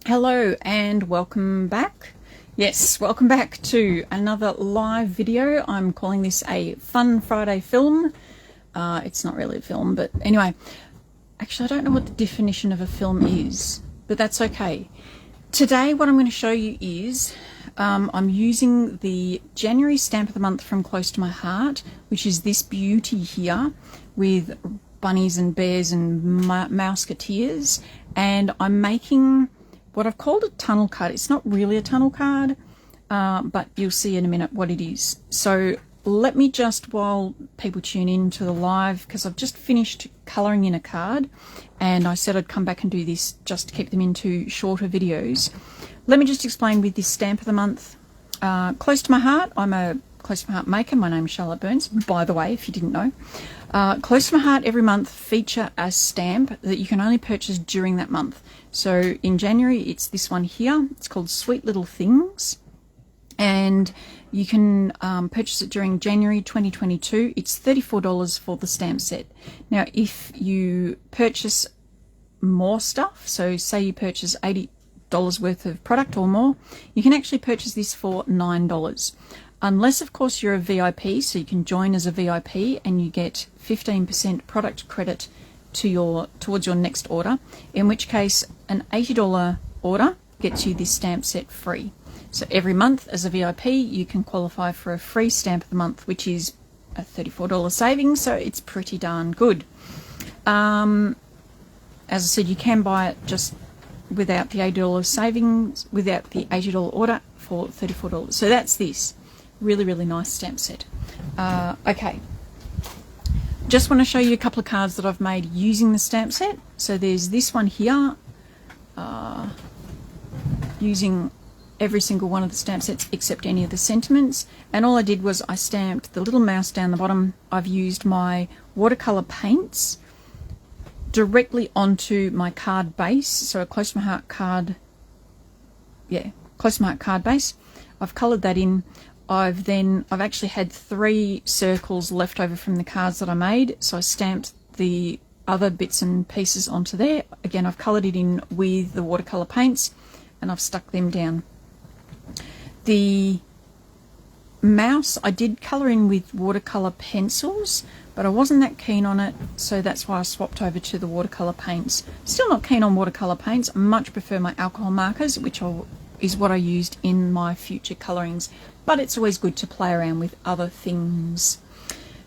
Hello and welcome back. Yes, welcome back to another live video. I'm calling this a Fun Friday film. It's not really a film, but anyway. Actually, I don't know what the definition of a film is, but that's okay. Today, what I'm going to show you is I'm using the January stamp of the month from Close to My Heart, which is this beauty here with bunnies and bears and mouseketeers, and I'm making what I've called a tunnel card. It's not really a tunnel card, but you'll see in a minute what it is. So let me just, while people tune in to the live, because I've just finished colouring in a card and I said I'd come back and do this just to keep them into shorter videos. Let me just explain with this stamp of the month. Close to My Heart, I'm a Close to My Heart maker. My name's Charlotte Burns, by the way, if you didn't know. Close to My Heart every month feature a stamp that you can only purchase during that month. So in January, it's this one here. It's called Sweet Little Things. And you can purchase it during January 2022. It's $34 for the stamp set. Now, if you purchase more stuff, so say you purchase $80 worth of product or more, you can actually purchase this for $9. Unless, of course, you're a VIP, so you can join as a VIP and you get 15% product credit to towards your next order, in which case an $80 order gets you this stamp set free. So every month as a VIP you can qualify for a free stamp of the month, which is a $34 savings, so it's pretty darn good. As I said, you can buy it just without the $80 savings, without the $80 order, for $34. So that's this really, really nice stamp set. Okay. Just want to show you a couple of cards that I've made using the stamp set. So there's this one here, using every single one of the stamp sets except any of the sentiments. And all I did was I stamped the little mouse down the bottom. I've used my watercolor paints directly onto my card base. So a Close to My Heart card, Close to My Heart card base. I've colored that in. I've actually had 3 circles left over from the cards that I made, so I stamped the other bits and pieces onto there. Again, I've coloured it in with the watercolour paints and I've stuck them down. The mouse I did colour in with watercolour pencils, but I wasn't that keen on it, so that's why I swapped over to the watercolour paints. Still not keen on watercolour paints. I much prefer my alcohol markers, which is what I used in my future colourings, but it's always good to play around with other things.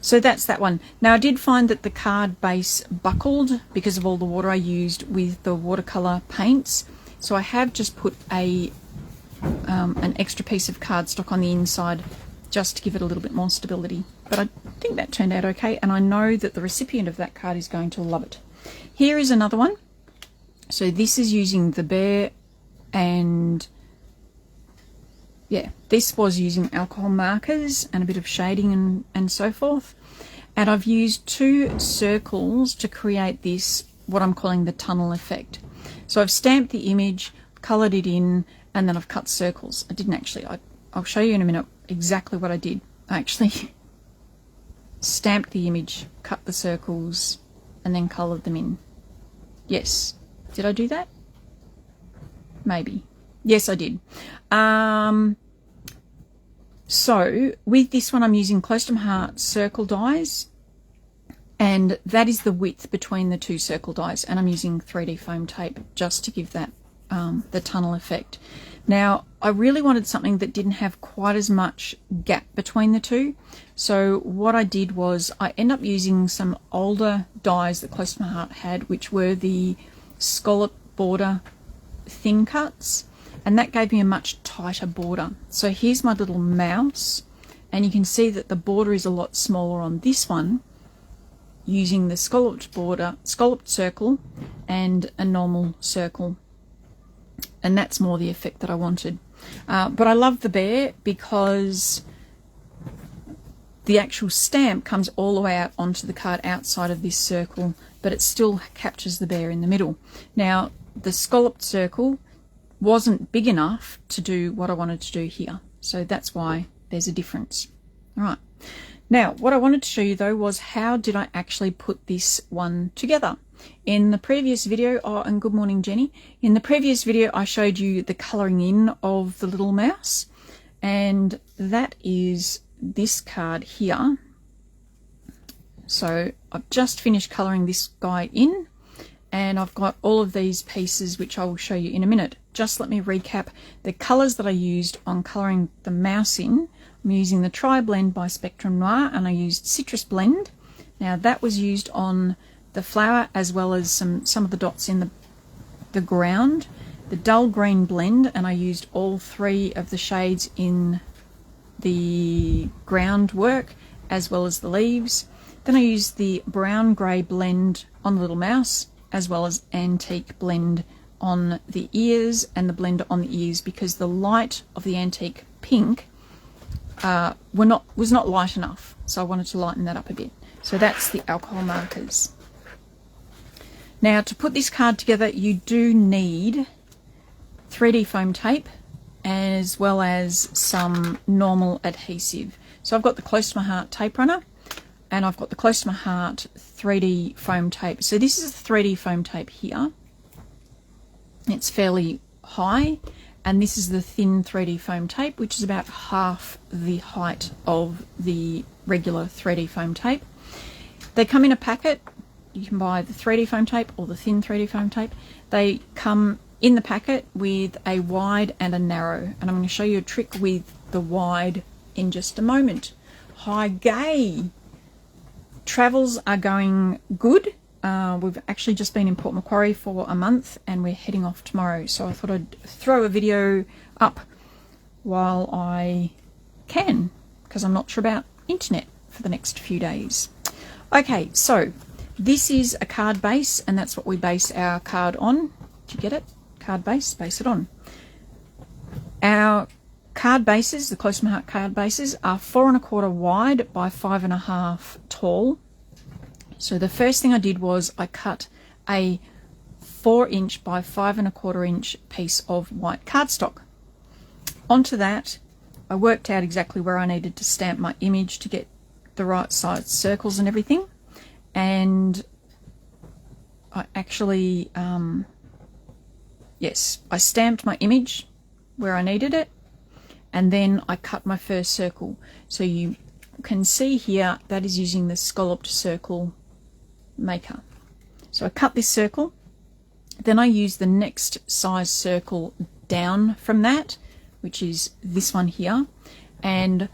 So that's that one. Now, I did find that the card base buckled because of all the water I used with the watercolour paints, so I have just put an extra piece of cardstock on the inside just to give it a little bit more stability. But I think that turned out okay, and I know that the recipient of that card is going to love it. Here is another one. So this is using the bear, and this was using alcohol markers and a bit of shading and so forth. And I've used 2 circles to create this, what I'm calling the tunnel effect. So I've stamped the image, coloured it in, and then I've cut circles. I didn't actually, I'll show you in a minute exactly what I did. I actually stamped the image, cut the circles, and then coloured them in. Yes. Did I do that? Maybe. Yes, I did. So with this one, I'm using Close to My Heart circle dies, and that is the width between the 2 circle dies, and I'm using 3D foam tape just to give that the tunnel effect. Now, I really wanted something that didn't have quite as much gap between the 2, so what I did was I ended up using some older dies that Close to My Heart had, which were the scallop border thin cuts, and that gave me a much tighter border. So here's my little mouse, and you can see that the border is a lot smaller on this one, using the scalloped border, scalloped circle, and a normal circle. And that's more the effect that I wanted. But I love the bear because the actual stamp comes all the way out onto the card outside of this circle, but it still captures the bear in the middle. Now, the scalloped circle wasn't big enough to do what I wanted to do here, so that's why there's a difference. All right. Now, what I wanted to show you though was how did I actually put this one together. In the previous video, oh, and good morning, Jenny. In the previous video, I showed you the colouring in of the little mouse, and that is this card here. So I've just finished colouring this guy in, and I've got all of these pieces, which I will show you in a minute. Just let me recap the colours that I used on colouring the mouse in. I'm using the Tri-Blend by Spectrum Noir, and I used Citrus Blend. Now that was used on the flower as well as some of the dots in the ground. The Dull Green Blend, and I used all three of the shades in the groundwork as well as the leaves. Then I used the Brown Grey Blend on the little mouse as well as Antique Blend on the ears and the blender on the ears, because the light of the Antique Pink was not light enough, so I wanted to lighten that up a bit. So that's the alcohol markers. Now to put this card together, you do need 3D foam tape as well as some normal adhesive. So I've got the Close to My Heart tape runner, and I've got the Close to My Heart 3D foam tape. So this is the 3D foam tape here. It's fairly high, and this is the thin 3D foam tape, which is about half the height of the regular 3D foam tape. They come in a packet. You can buy the 3D foam tape or the thin 3D foam tape. They come in the packet with a wide and a narrow, and I'm going to show you a trick with the wide in just a moment. Hi Gay! Travels are going good. We've actually just been in Port Macquarie for a month, and we're heading off tomorrow, so I thought I'd throw a video up while I can, because I'm not sure about internet for the next few days. Okay, so this is a card base, and that's what we base our card on. Did you get it? Card base, base it on. Our card bases, the Close to My Heart card bases, are 4 1/4 wide by 5 1/2 tall. So the first thing I did was I cut a 4 inch by 5 1/4 inch piece of white cardstock. Onto that, I worked out exactly where I needed to stamp my image to get the right size circles and everything. And I actually, yes, I stamped my image where I needed it, and then I cut my first circle. So you can see here that is using the scalloped circle maker. So I cut this circle, then I use the next size circle down from that, which is this one here, and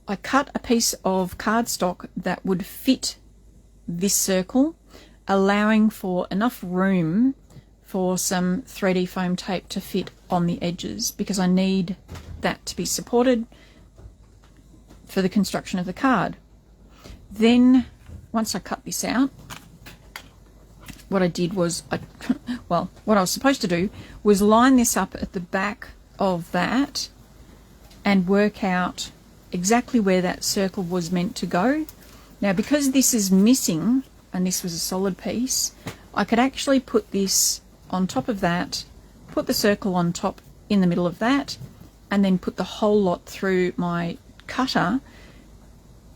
I cut a piece of cardstock that would fit this circle, allowing for enough room for some 3D foam tape to fit on the edges, because I need that to be supported for the construction of the card. Then once I cut this out, what I did was, what I was supposed to do was line this up at the back of that and work out exactly where that circle was meant to go. Now because this is missing, and this was a solid piece, I could actually put this on top of that, put the circle on top in the middle of that, and then put the whole lot through my cutter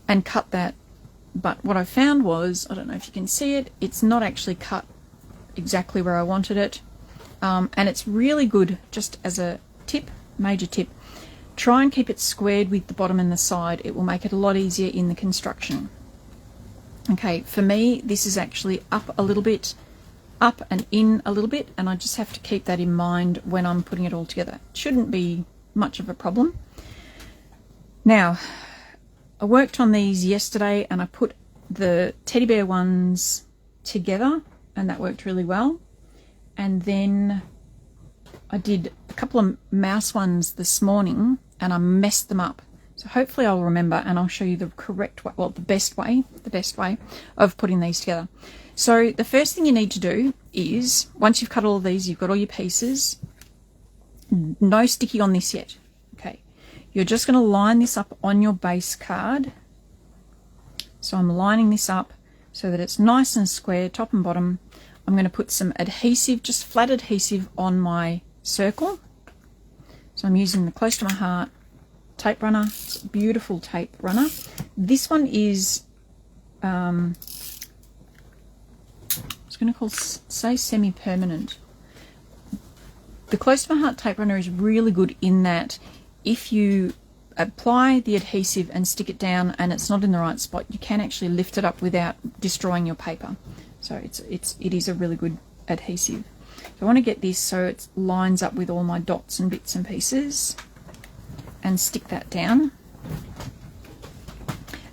and cut that. But what I found was, I don't know if you can see it, it's not actually cut exactly where I wanted it. And it's really good, just as a tip, major tip, try and keep it squared with the bottom and the side. It will make it a lot easier in the construction. Okay, for me, this is actually up a little bit, up and in a little bit, and I just have to keep that in mind when I'm putting it all together. It shouldn't be much of a problem. Now, I worked on these yesterday, and I put the teddy bear ones together, and that worked really well. And then I did a couple of mouse ones this morning, and I messed them up. So hopefully I'll remember, and I'll show you the correct way, well, the best way of putting these together. So the first thing you need to do is, once you've cut all of these, you've got all your pieces, no sticky on this yet. Okay, you're just going to line this up on your base card. So I'm lining this up so that it's nice and square, top and bottom. I'm going to put some adhesive, just flat adhesive, on my circle. So I'm using the Close to My Heart tape runner. It's a beautiful tape runner. This one is, just going to say semi-permanent. The Close to My Heart tape runner is really good in that if you apply the adhesive and stick it down and it's not in the right spot, you can actually lift it up without destroying your paper. So it is a really good adhesive. So I want to get this so it lines up with all my dots and bits and pieces, and stick that down.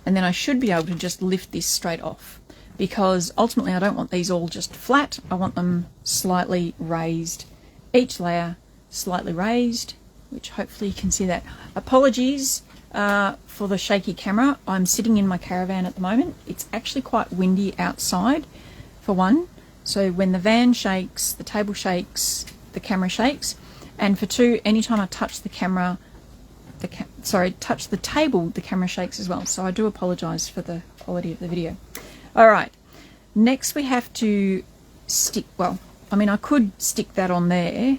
And then I should be able to just lift this straight off, because ultimately I don't want these all just flat. I want them slightly raised. Each layer slightly raised, which hopefully you can see that. Apologies for the shaky camera. I'm sitting in my caravan at the moment. It's actually quite windy outside, for one. So when the van shakes, the table shakes, the camera shakes. And for two, anytime I touch the camera, touch the table, the camera shakes as well. So I do apologise for the quality of the video. All right, next we have to stick, well, I mean, I could stick that on there,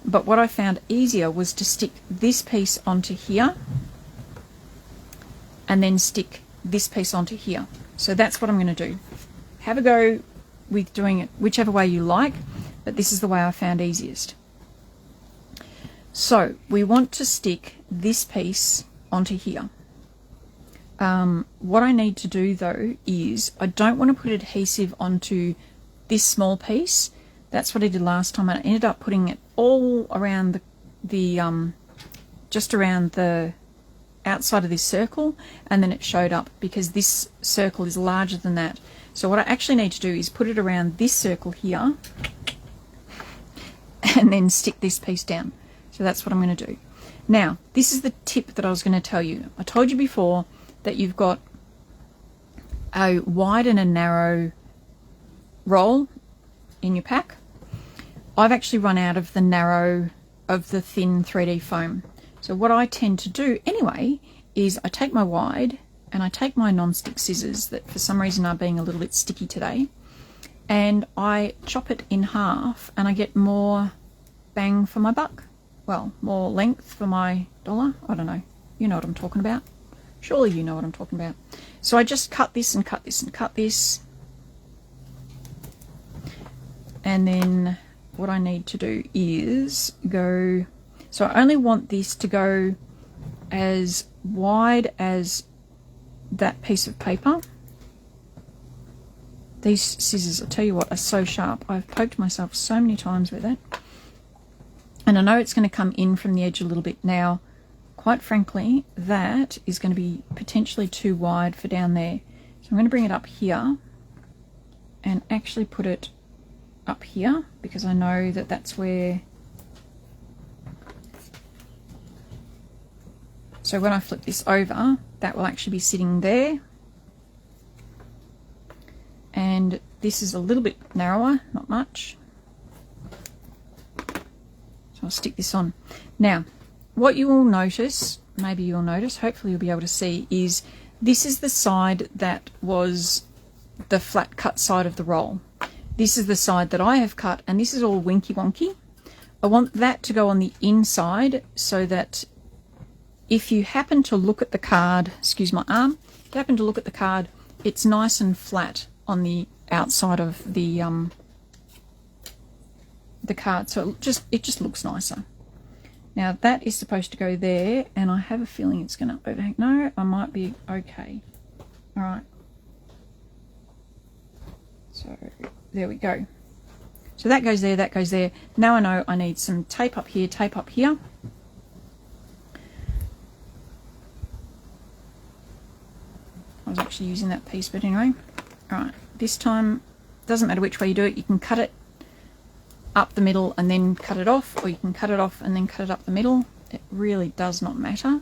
but what I found easier was to stick this piece onto here and then stick this piece onto here. So that's what I'm going to do. Have a go with doing it whichever way you like, but this is the way I found easiest. So we want to stick this piece onto here. What I need to do though is I don't want to put adhesive onto this small piece. That's what I did last time, and I ended up putting it all around just around the outside of this circle, and then it showed up because this circle is larger than that. So what I actually need to do is put it around this circle here and then stick this piece down. So that's what I'm going to do. Now, this is the tip that I was going to tell you. I told you before that you've got a wide and a narrow roll in your pack. I've actually run out of the narrow of the thin 3D foam. So what I tend to do anyway is I take my wide and I take my non-stick scissors that for some reason are being a little bit sticky today, and I chop it in half and I get more bang for my buck. Well, more length for my dollar. I don't know. You know what I'm talking about. Surely you know what I'm talking about. So I just cut this and cut this and cut this. And then what I need to do is go, so I only want this to go as wide as that piece of paper. These scissors, I'll tell you what, are so sharp. I've poked myself so many times with it. And I know it's going to come in from the edge a little bit. Now, quite frankly, that is going to be potentially too wide for down there. So I'm going to bring it up here and actually put it up here, because I know that that's where, so when I flip this over, that will actually be sitting there. And this is a little bit narrower, not much. So I'll stick this on. Now, what you will notice, maybe you'll notice, hopefully you'll be able to see, is this is the side that was the flat cut side of the roll. This is the side that I have cut, and this is all winky wonky. I want that to go on the inside so that if you happen to look at the card, excuse my arm, if you happen to look at the card, it's nice and flat on the outside of the card, so it just looks nicer. Now that is supposed to go there, and I have a feeling it's going to overhang. No, I might be okay. All right. So there we go. So that goes there, that goes there. Now I know I need some tape up here, tape up here. I was actually using that piece, but anyway. All right, this time, doesn't matter which way you do it, you can cut it up the middle and then cut it off, or you can cut it off and then cut it up the middle. It really does not matter,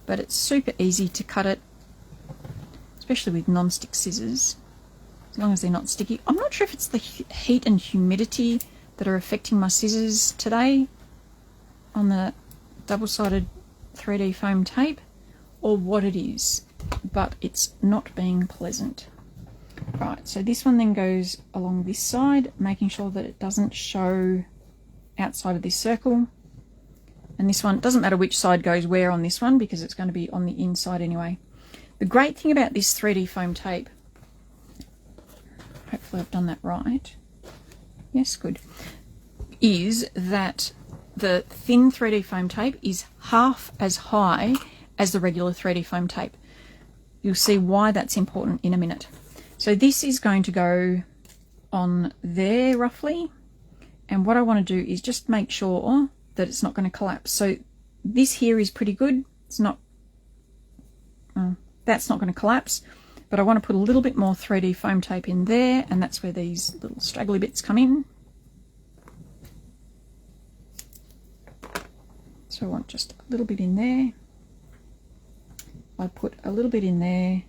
but it's super easy to cut it, especially with non-stick scissors, as long as they're not sticky. I'm not sure if it's the heat and humidity that are affecting my scissors today on the double-sided 3D foam tape, or what it is, but it's not being pleasant. Right, so this one then goes along this side, making sure that it doesn't show outside of this circle. And this one, doesn't matter which side goes where on this one, because it's going to be on the inside anyway. The great thing about this 3D foam tape, hopefully hopefully I've done that right. Yes, good. Is that the thin 3D foam tape is half as high as the regular 3D foam tape. You'll see why that's important in a minute. So this is going to go on there roughly. And what I want to do is just make sure that it's not going to collapse. So this here is pretty good. It's not, that's not going to collapse. But I want to put a little bit more 3D foam tape in there, and that's where these little straggly bits come in. So I want just a little bit in there. I put a little bit in there,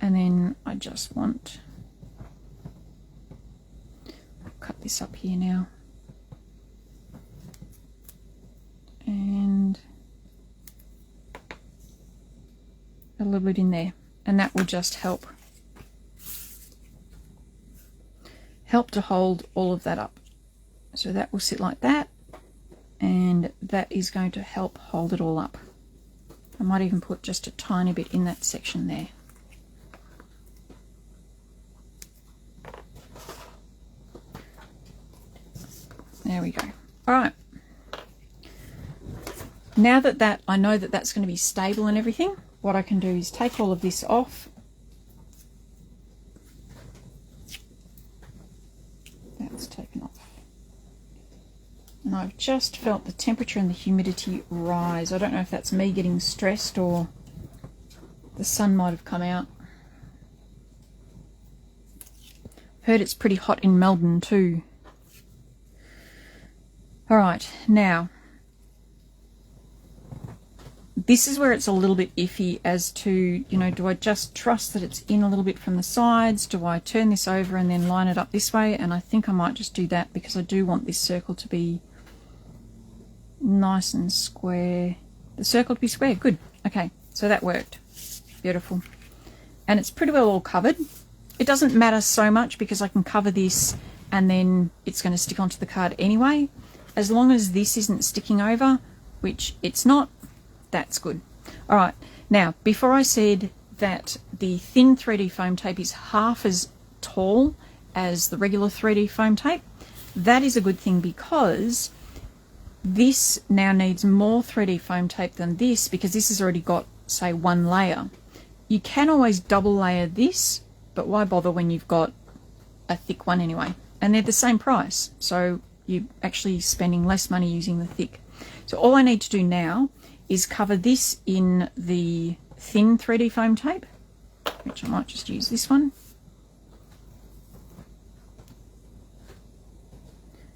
and then I just want, I'll cut this up here now. And a little bit in there. And that will just help to hold all of that up. So that will sit like that, and that is going to help hold it all up. I might even put just a tiny bit in that section there. There we go. All right. Now that I know that that's going to be stable and everything, what I can do is take all of this off. That's taken off. And I've just felt the temperature and the humidity rise. I don't know if that's me getting stressed or the sun might have come out. Heard it's pretty hot in Melbourne too. All right, now this is where it's a little bit iffy as to, you know, do I just trust that it's in a little bit from the sides? Do I turn this over and then line it up this way? And I think I might just do that because I do want this circle to be nice and square. The circle to be square, good. Okay, so that worked. Beautiful. And it's pretty well all covered. It doesn't matter so much because I can cover this and then it's going to stick onto the card anyway. As long as this isn't sticking over, which it's not, that's good. All right, now before I said that the thin 3D foam tape is half as tall as the regular 3D foam tape, that is a good thing because this now needs more 3D foam tape than this because this has already got, say, one layer. You can always double layer this, but why bother when you've got a thick one anyway? And they're the same price, so you're actually spending less money using the thick. So all I need to do now is cover this in the thin 3D foam tape, which I might just use this one.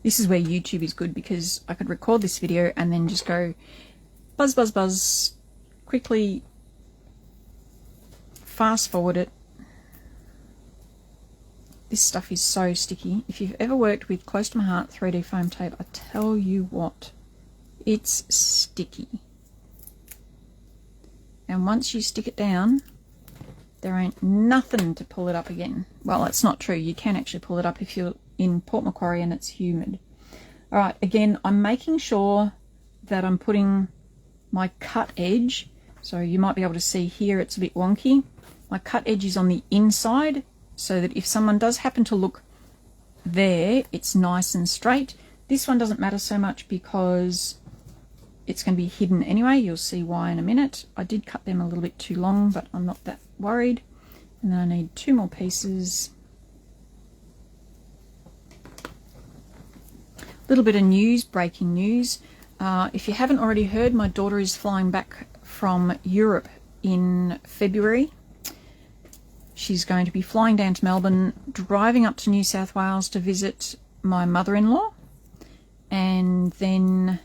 This is where YouTube is good because I could record this video and then just go buzz, buzz, buzz, quickly fast forward it. This stuff is so sticky. If you've ever worked with Close to My Heart 3D foam tape, I tell you what, it's sticky. And once you stick it down, there ain't nothing to pull it up again. Well, that's not true. You can actually pull it up if you're in Port Macquarie and it's humid. All right, again, I'm making sure that I'm putting my cut edge. So you might be able to see here it's a bit wonky. My cut edge is on the inside so that if someone does happen to look there, it's nice and straight. This one doesn't matter so much because it's going to be hidden anyway. You'll see why in a minute. I did cut them a little bit too long, but I'm not that worried. And then I need 2 more pieces. A little bit of news, breaking news. If you haven't already heard, my daughter is flying back from Europe in February. She's going to be flying down to Melbourne, driving up to New South Wales to visit my mother-in-law, and then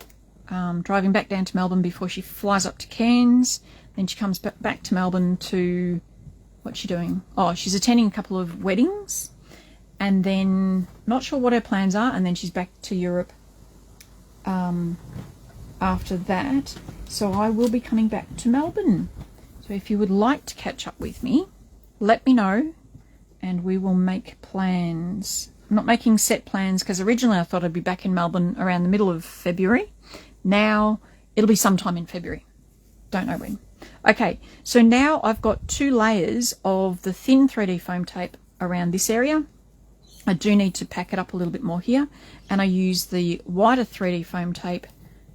driving back down to Melbourne before she flies up to Cairns. Then she comes back to Melbourne to, what's she doing? Oh, she's attending a couple of weddings, and then not sure what her plans are, and then she's back to Europe after that. So I will be coming back to Melbourne. So if you would like to catch up with me, let me know and we will make plans. I'm not making set plans because originally I thought I'd be back in Melbourne around the middle of February. Now it'll be sometime in February. Don't know when. Okay, so now I've got 2 layers of the thin 3D foam tape around this area. I do need to pack it up a little bit more here, and I use the wider 3D foam tape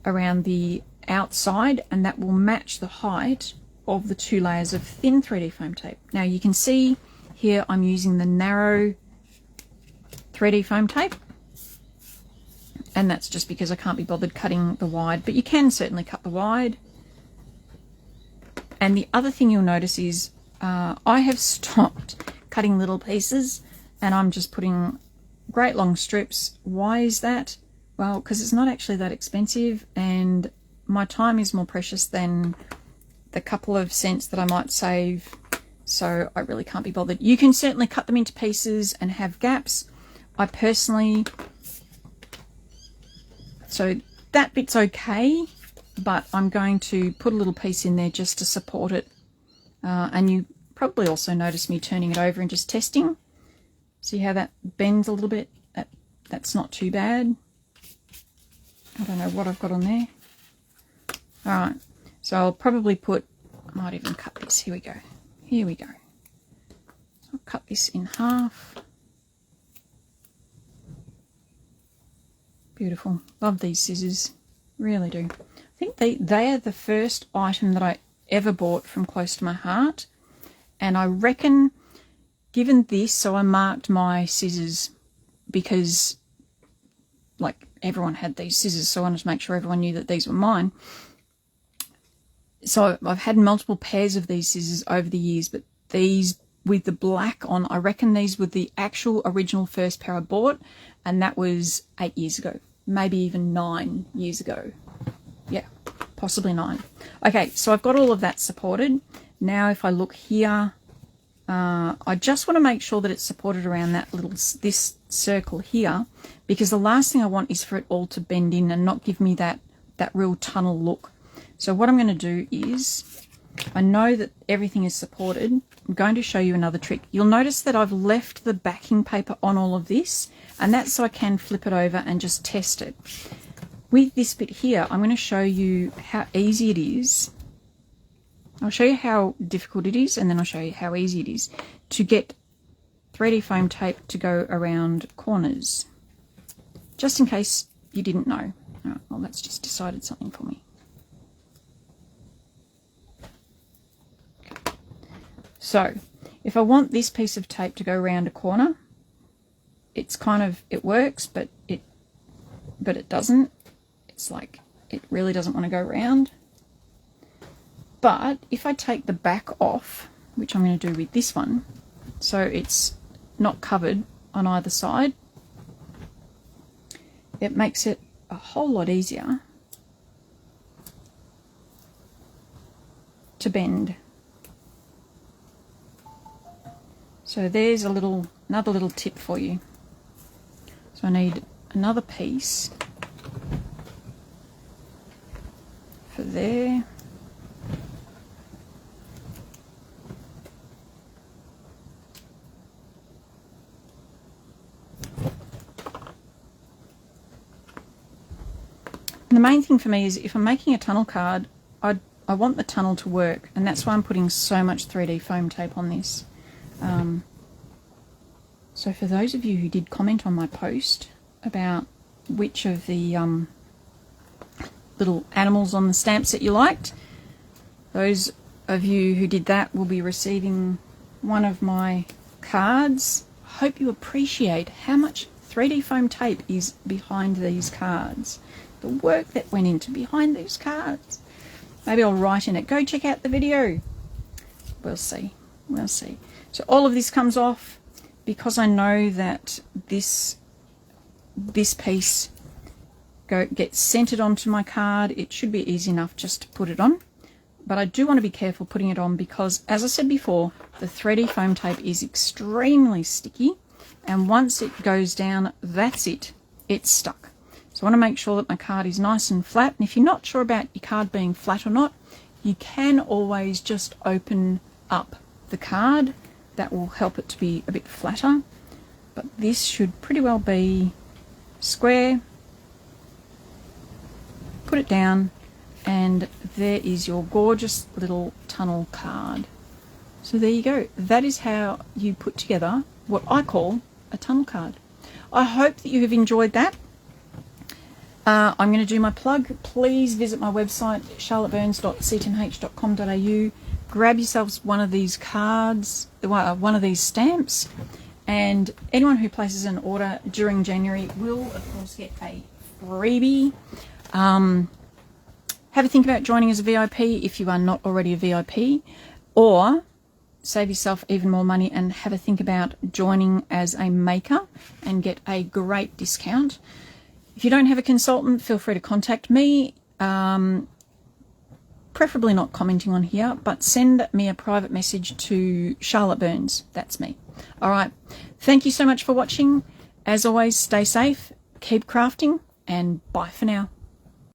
around the outside, and that will match the height of the 2 layers of thin 3D foam tape. Now you can see here I'm using the narrow 3D foam tape, and that's just because I can't be bothered cutting the wide, but you can certainly cut the wide. And the other thing you'll notice is I have stopped cutting little pieces, and I'm just putting great long strips. Why is that? Well, because it's not actually that expensive, and my time is more precious than the couple of cents that I might save, so I really can't be bothered. You can certainly cut them into pieces and have gaps. I personally, so that bit's okay, but I'm going to put a little piece in there just to support it. And you probably also notice me turning it over and just testing. See how that bends a little bit? That's not too bad. I don't know what I've got on there. Alright, so I'll probably put, I might even cut this. Here we go. Here we go. I'll cut this in half. Beautiful. Love these scissors. Really do. I think they are the first item that I ever bought from Close to My Heart. And I reckon, given this, so I marked my scissors because, like, everyone had these scissors, so I wanted to make sure everyone knew that these were mine. So I've had multiple pairs of these scissors over the years, but these with the black on, I reckon these were the actual original first pair I bought, and that was 8 years ago, maybe even 9 years ago. Yeah, possibly 9. Okay, so I've got all of that supported. Now if I look here, I just want to make sure that it's supported around this circle here, because the last thing I want is for it all to bend in and not give me that real tunnel look. So what I'm going to do is, I know that everything is supported. I'm going to show you another trick. You'll notice that I've left the backing paper on all of this, and that's so I can flip it over and just test it. With this bit here, I'm going to show you how easy it is. I'll show you how difficult it is, and then I'll show you how easy it is to get 3D foam tape to go around corners. Just in case you didn't know. Right, well, that's just decided something for me. So, if I want this piece of tape to go around a corner, it's kind of, it works, but it doesn't. It's like, it really doesn't want to go around. But if I take the back off, which I'm going to do with this one, so it's not covered on either side, it makes it a whole lot easier to bend. So there's another little tip for you. So I need another piece for there. And the main thing for me is if I'm making a tunnel card, I want the tunnel to work, and that's why I'm putting so much 3D foam tape on this. So for those of you who did comment on my post about which of the little animals on the stamps that you liked, those of you who did that will be receiving one of my cards. I hope you appreciate how much 3D foam tape is behind these cards. The work that went into behind these cards. Maybe I'll write in it, go check out the video. We'll see. We'll see. So all of this comes off because I know that this piece gets centered onto my card. It should be easy enough just to put it on. But I do want to be careful putting it on because, as I said before, the 3D foam tape is extremely sticky. And once it goes down, that's it. It's stuck. So I want to make sure that my card is nice and flat. And if you're not sure about your card being flat or not, you can always just open up the card. That will help it to be a bit flatter. But this should pretty well be square. Put it down, and there is your gorgeous little tunnel card. So there you go. That is how you put together what I call a tunnel card. I hope that you have enjoyed that. I'm going to do my plug. Please visit my website, charlotteburns.ctmh.com.au. Grab yourselves one of these cards, one of these stamps, and anyone who places an order during January will, of course, get a freebie. Have a think about joining as a VIP if you are not already a VIP, or save yourself even more money and have a think about joining as a maker and get a great discount. If you don't have a consultant, feel free to contact me. Preferably not commenting on here, but send me a private message to Charlotte Burns. That's me. All right. Thank you so much for watching. As always, stay safe, keep crafting, and bye for now.